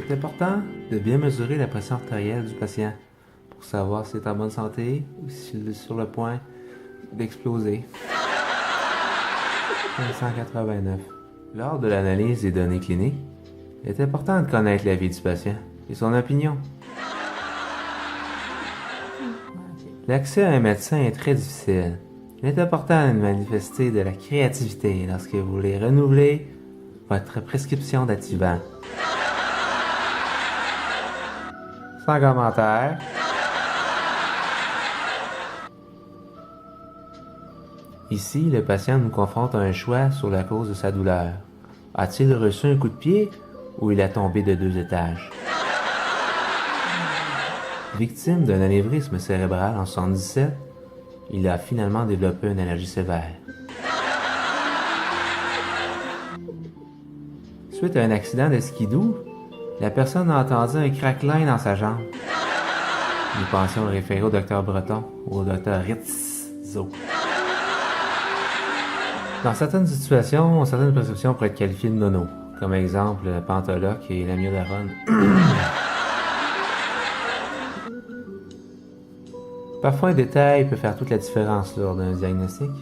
C'est important de bien mesurer la pression artérielle du patient pour savoir s'il est en bonne santé ou s'il est sur le point d'exploser. 589. Lors de l'analyse des données cliniques, il est important de connaître l'avis du patient et son opinion. L'accès à un médecin est très difficile. Il est important de manifester de la créativité lorsque vous voulez renouveler votre prescription d'activant. Sans commentaire. Ici, le patient nous confronte à un choix sur la cause de sa douleur. A-t-il reçu un coup de pied ou il a tombé de 2 étages? Victime d'un anévrisme cérébral en 1977, il a finalement développé une allergie sévère. Suite à un accident de skidoo, la personne a entendu un craquelin dans sa jambe. Nous pensions le référer au docteur Breton ou au docteur Rizzo. Dans certaines situations, certaines prescriptions pourraient être qualifiées de nono, comme exemple le Pentaloc et l'amiodarone. Parfois, un détail peut faire toute la différence lors d'un diagnostic.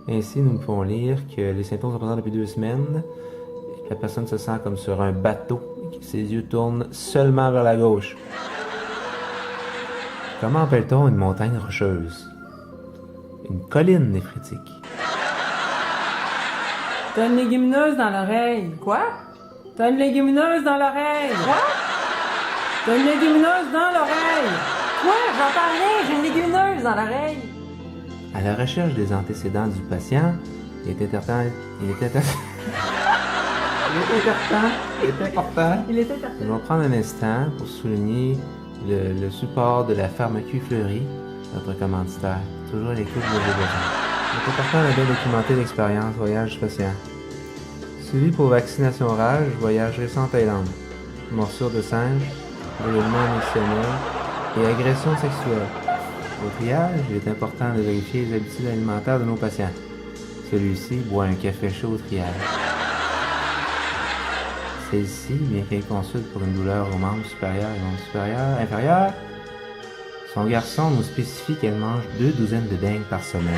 Ainsi, nous pouvons lire que les symptômes sont présents depuis 2 semaines, que la personne se sent comme sur un bateau et que ses yeux tournent seulement vers la gauche. Comment appelle-t-on une montagne rocheuse? Une colline néphritique. T'as une légumineuse dans l'oreille. Quoi? T'as une légumineuse dans l'oreille. Quoi? T'as une légumineuse dans l'oreille. Quoi? J'entends rien, j'ai une légumineuse dans l'oreille. À la recherche des antécédents du patient, il est important Nous allons prendre un instant pour souligner le support de la pharmacie Fleury, notre commanditaire. Toujours à l'écoute de vos besoins. Il est important de bien documenter l'expérience voyage du patient. Suivi pour vaccination rage, voyage récent en Thaïlande. Morsure de singe, brûlement émotionnel et agression sexuelle. Au triage, il est important de vérifier les habitudes alimentaires de nos patients. Celui-ci boit un café chaud au triage. Celle-ci, bien qu'elle consulte pour une douleur aux membres supérieurs et non inférieurs, son garçon nous spécifie qu'elle mange 2 douzaines de beignes par semaine.